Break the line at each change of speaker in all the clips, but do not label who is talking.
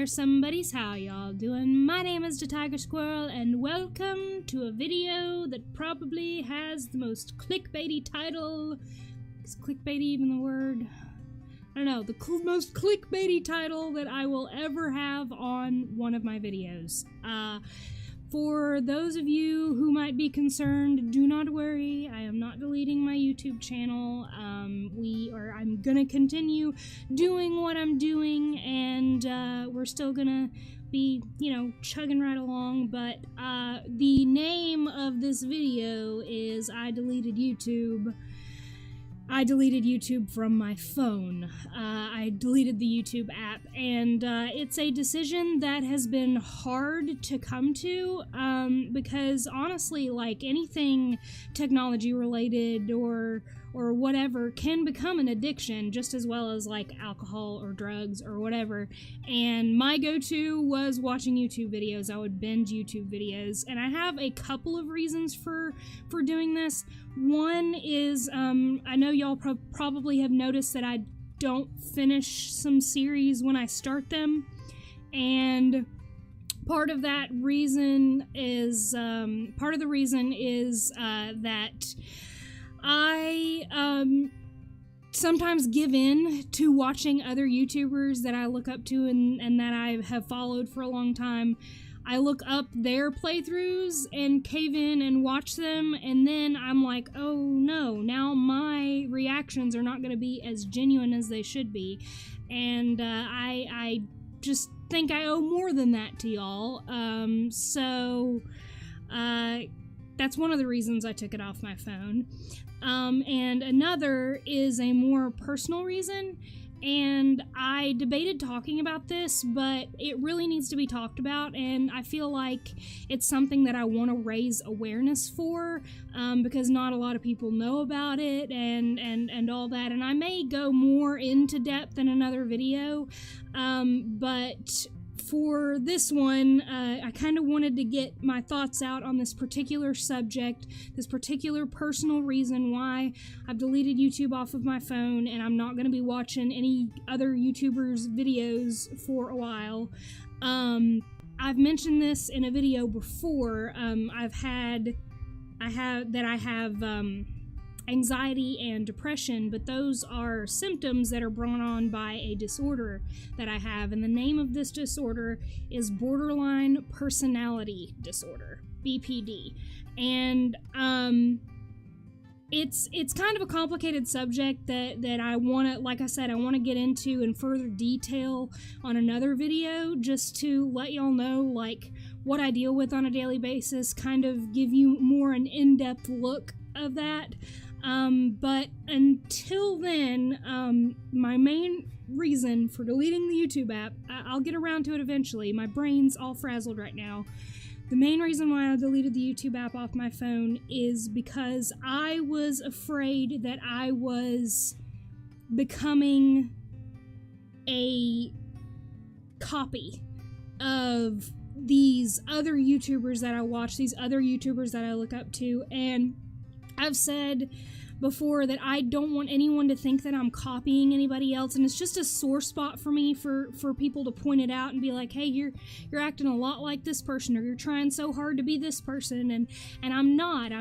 somebodies, how y'all doing? My name is the Tiger Squirrel, and welcome to a video that probably has the most clickbaity title. Is clickbait even the word? I don't know, the most clickbaity title that I will ever have on one of my videos. For those of you who might be concerned, do not worry. I am not deleting my YouTube channel. I'm gonna continue doing what I'm doing, and we're still gonna be, chugging right along. But the name of this video is I deleted YouTube from my phone. I deleted the YouTube app, and it's a decision that has been hard to come to, because honestly, like, anything technology related or whatever can become an addiction just as well as like alcohol or drugs or whatever. And my go-to was watching YouTube videos. I would binge YouTube videos, and I have a couple of reasons for doing this. One is, I know y'all probably have noticed that I don't finish some series when I start them, and part of the reason is that I sometimes give in to watching other YouTubers that I look up to and that I have followed for a long time. I look up their playthroughs and cave in and watch them, and then I'm like, oh no, now my reactions are not going to be as genuine as they should be, and I just think I owe more than that to y'all, so that's one of the reasons I took it off my phone. And another is a more personal reason, and I debated talking about this, but it really needs to be talked about, and I feel like it's something that I want to raise awareness for, because not a lot of people know about it, and all that, and I may go more into depth in another video, but for this one, I kind of wanted to get my thoughts out on this particular subject, this particular personal reason why I've deleted YouTube off of my phone, and I'm not going to be watching any other YouTubers' videos for a while. I've mentioned this in a video before. I have anxiety and depression, but those are symptoms that are brought on by a disorder that I have, and the name of this disorder is borderline personality disorder, BPD. And it's kind of a complicated subject that I want to, like I said, I want to get into in further detail on another video, just to let y'all know like what I deal with on a daily basis, kind of give you more an in-depth look of that. But until then, my main reason for deleting the YouTube app, I'll get around to it eventually. My brain's all frazzled right now. The main reason why I deleted the YouTube app off my phone is because I was afraid that I was becoming a copy of these other YouTubers that I watch, these other YouTubers that I look up to, and I've said before that I don't want anyone to think that I'm copying anybody else, and it's just a sore spot for me for people to point it out and be like, hey, you're acting a lot like this person, or you're trying so hard to be this person, and I'm not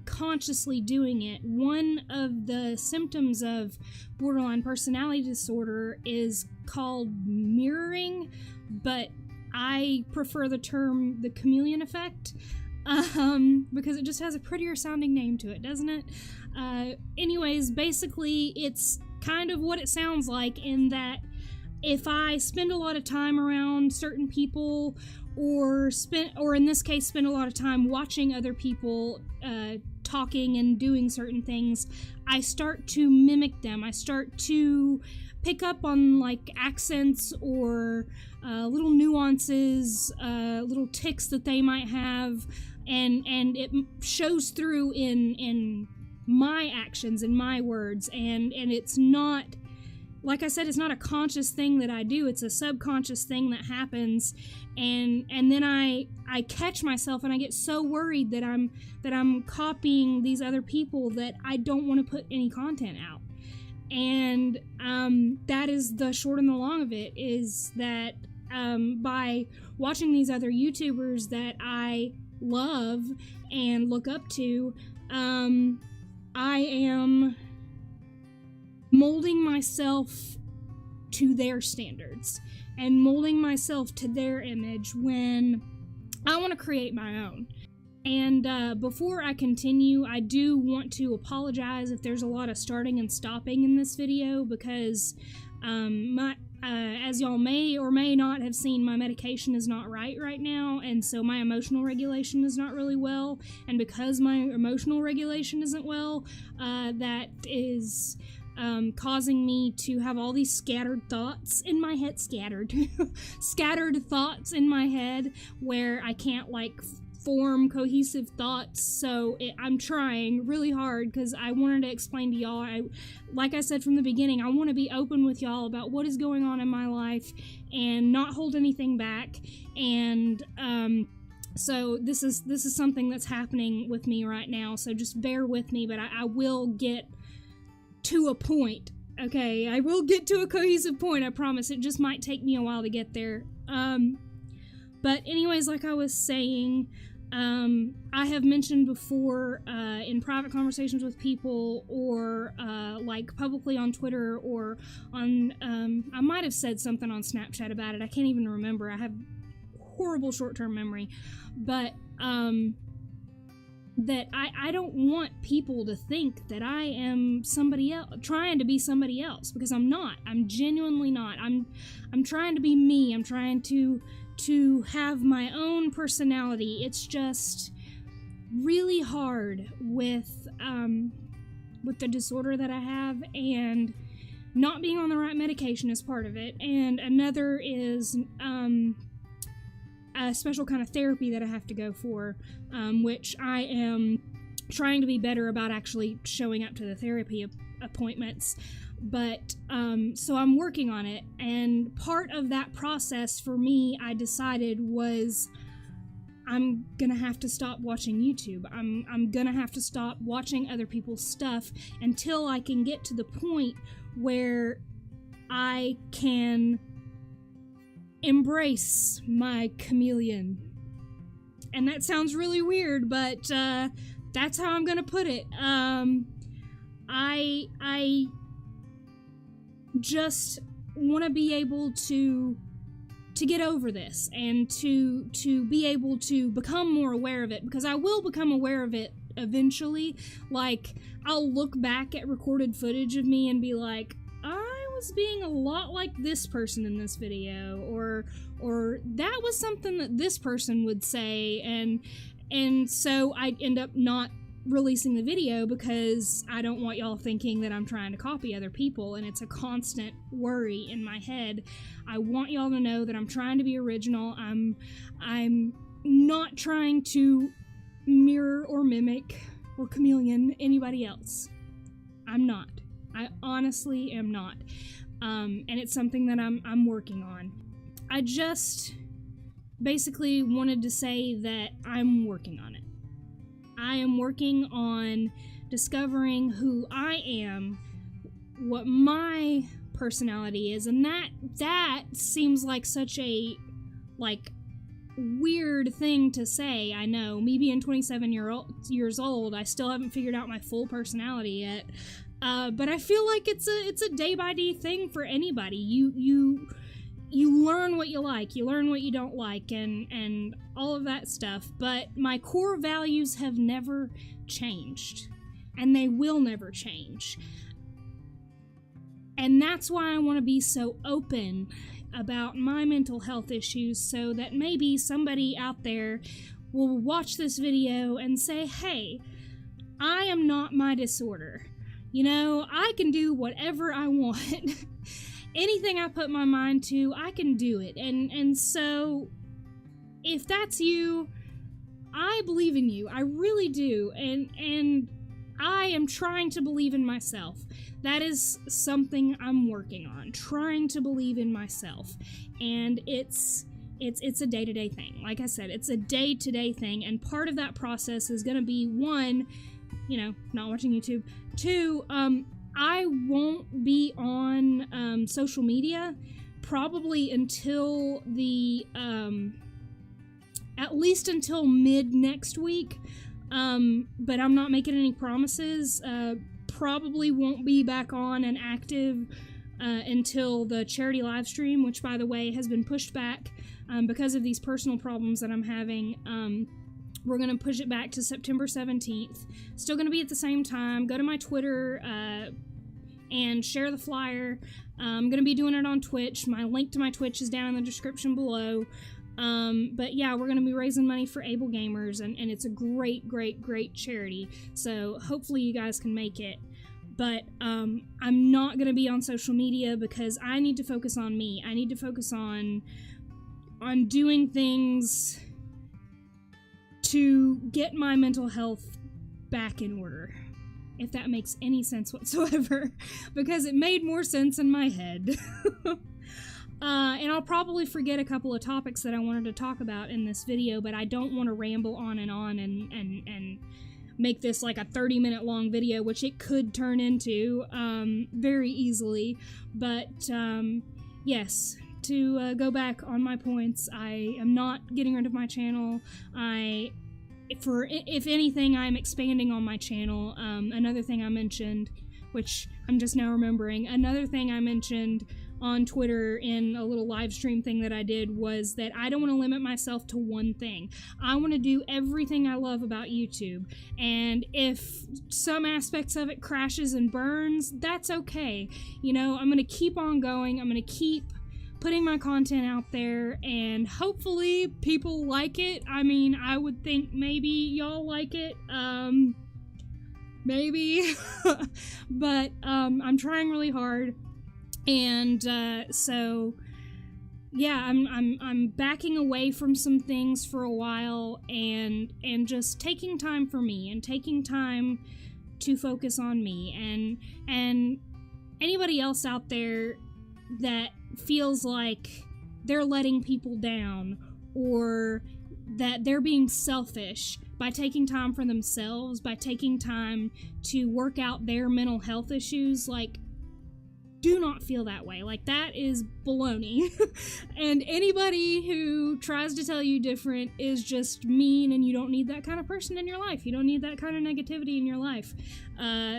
consciously doing it. One of the symptoms of borderline personality disorder is called mirroring, but I prefer the term the chameleon effect, because it just has a prettier sounding name to it, doesn't it? Anyways, basically, it's kind of what it sounds like, in that if I spend a lot of time around certain people, or in this case, spend a lot of time watching other people, talking and doing certain things, I start to mimic them. I start to pick up on like accents or little nuances, little tics that they might have, and it shows through in my actions and my words, and it's not, like I said, it's not a conscious thing that I do. It's a subconscious thing that happens, and then I catch myself, and I get so worried that I'm copying these other people that I don't want to put any content out. And that is the short and the long of it, is that by watching these other YouTubers that I love and look up to, I am molding myself to their standards and molding myself to their image when I want to create my own. And before I continue, I do want to apologize if there's a lot of starting and stopping in this video, because as y'all may or may not have seen, my medication is not right now, and so my emotional regulation is not really well, and because my emotional regulation isn't well, that is causing me to have all these scattered thoughts in my head, scattered thoughts in my head, where I can't, like, form cohesive thoughts. So I'm trying really hard, because I wanted to explain to y'all, like I said from the beginning, I want to be open with y'all about what is going on in my life and not hold anything back. And so this is something that's happening with me right now, so just bear with me, but I will get to a point. Okay, I will get to a cohesive point, I promise. It just might take me a while to get there. But anyways, like I was saying, I have mentioned before in private conversations with people, or like publicly on Twitter, or on, I might have said something on Snapchat about it. I can't even remember. I have horrible short-term memory. But that I don't want people to think that I am somebody else, trying to be somebody else, because I'm not. I'm genuinely not. I'm trying to be me. I'm trying to have my own personality. It's just really hard with the disorder that I have, and not being on the right medication is part of it, and another is a special kind of therapy that I have to go for, which I am trying to be better about actually showing up to the therapy appointments. But so I'm working on it, and part of that process for me, I decided, was I'm gonna have to stop watching YouTube. I'm gonna have to stop watching other people's stuff until I can get to the point where I can embrace my chameleon. And that sounds really weird, but that's how I'm gonna put it. I just want to be able to get over this, and to be able to become more aware of it, because I will become aware of it eventually. Like, I'll look back at recorded footage of me and be like, I was being a lot like this person in this video, or that was something that this person would say, and so I end up not releasing the video, because I don't want y'all thinking that I'm trying to copy other people, and it's a constant worry in my head. I want y'all to know that I'm trying to be original. I'm not trying to mirror or mimic or chameleon anybody else. I'm not. I honestly am not. And it's something that I'm working on. I just basically wanted to say that I'm working on it. I am working on discovering who I am, what my personality is, and that seems like such a, like, weird thing to say. I know, me being 27 years old, I still haven't figured out my full personality yet, but I feel like it's a day-by-day thing for anybody. You learn what you like, you learn what you don't like, and all of that stuff, but my core values have never changed, and they will never change. And that's why I want to be so open about my mental health issues, so that maybe somebody out there will watch this video and say, hey, I am not my disorder. You know, I can do whatever I want. Anything I put my mind to, I can do it. And so, if that's you, I believe in you. I really do. And I am trying to believe in myself. That is something I'm working on, trying to believe in myself. And it's a day-to-day thing. Like I said, it's a day-to-day thing, and part of that process is going to be, one, you know, not watching YouTube. Two, I won't be on social media probably until the at least until mid next week, but I'm not making any promises. Probably won't be back on and active until the charity live stream, which, by the way, has been pushed back because of these personal problems that I'm having. We're going to push it back to September 17th. Still going to be at the same time. Go to my Twitter and share the flyer. I'm going to be doing it on Twitch. My link to my Twitch is down in the description below. But yeah, we're going to be raising money for Able Gamers, and it's a great, great, great charity. So hopefully you guys can make it. But I'm not going to be on social media because I need to focus on me. I need to focus on doing things to get my mental health back in order, if that makes any sense whatsoever, because it made more sense in my head. And I'll probably forget a couple of topics that I wanted to talk about in this video, but I don't want to ramble on and make this like a 30-minute long video, which it could turn into very easily. But yes, to go back on my points, I am not getting rid of my channel. If anything, I'm expanding on my channel. Another thing I mentioned, which I'm just now remembering, another thing I mentioned on Twitter in a little live stream thing that I did was that I don't want to limit myself to one thing. I want to do everything I love about YouTube, and if some aspects of it crashes and burns, that's okay. You know, I'm going to keep on going. I'm going to keep putting my content out there, and hopefully people like it. I mean, I would think maybe y'all like it. Maybe. But I'm trying really hard. And so yeah, I'm backing away from some things for a while, and just taking time for me, and taking time to focus on me, and anybody else out there that feels like they're letting people down, or that they're being selfish by taking time for themselves, by taking time to work out their mental health issues, like, do not feel that way. Like, that is baloney. And anybody who tries to tell you different is just mean, and you don't need that kind of person in your life. You don't need that kind of negativity in your life.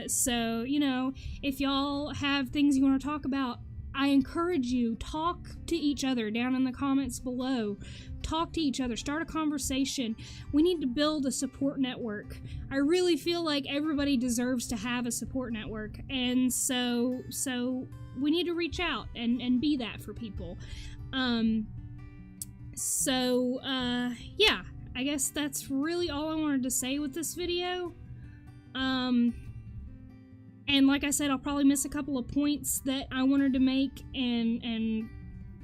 So, you know, if y'all have things you want to talk about, I encourage you, talk to each other down in the comments below. Talk to each other. Start a conversation. We need to build a support network. I really feel like everybody deserves to have a support network, and so we need to reach out and be that for people. Yeah, I guess that's really all I wanted to say with this video. And like I said, I'll probably miss a couple of points that I wanted to make, and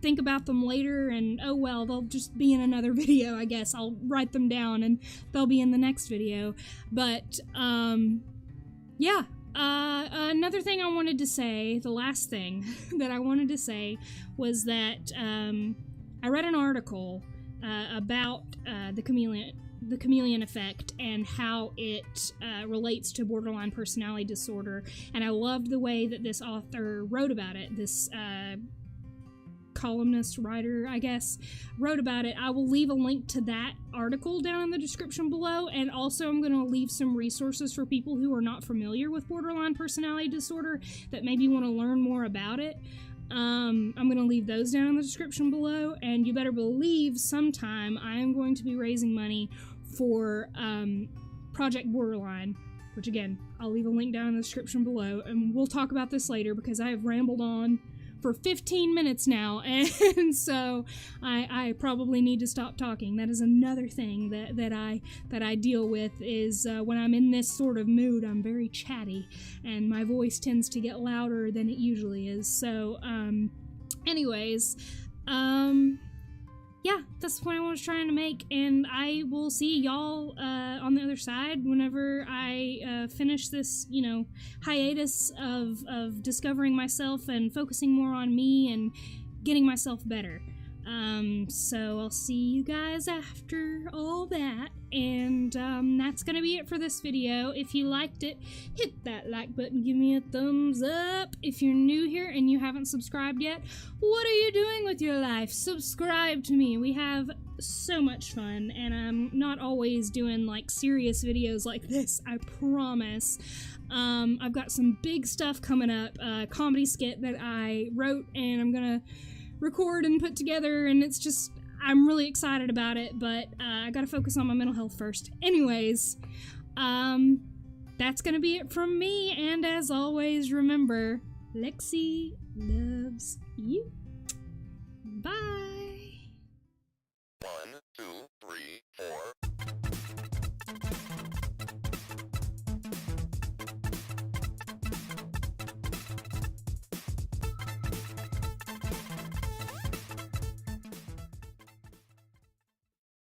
think about them later, and oh well, they'll just be in another video, I guess. I'll write them down and they'll be in the next video. But yeah, another thing I wanted to say, the last thing that I wanted to say, was that I read an article about the chameleon effect and how it relates to borderline personality disorder, and I loved the way that this author wrote about it. This columnist, writer, I guess, wrote about it. I will leave a link to that article down in the description below, and also I'm going to leave some resources for people who are not familiar with borderline personality disorder that maybe want to learn more about it. I'm going to leave those down in the description below, and you better believe sometime I am going to be raising money for Project Borderline, which again, I'll leave a link down in the description below, and we'll talk about this later because I have rambled on for 15 minutes now, and so I probably need to stop talking. That is another thing that I deal with, is when I'm in this sort of mood, I'm very chatty, and my voice tends to get louder than it usually is. So, anyways, yeah, that's the point I was trying to make, and I will see y'all on the other side whenever I finish this, you know, hiatus of discovering myself and focusing more on me and getting myself better. So I'll see you guys after all that. And that's gonna be it for this video. If you liked it, hit that like button, give me a thumbs up. If you're new here and you haven't subscribed yet, what are you doing with your life? Subscribe to me. We have so much fun, and I'm not always doing like serious videos like this, I promise. I've got some big stuff coming up, a comedy skit that I wrote and I'm gonna record and put together, and it's just, I'm really excited about it, but I gotta focus on my mental health first. Anyways, that's gonna be it from me, and as always, remember, Lexi loves you. Bye!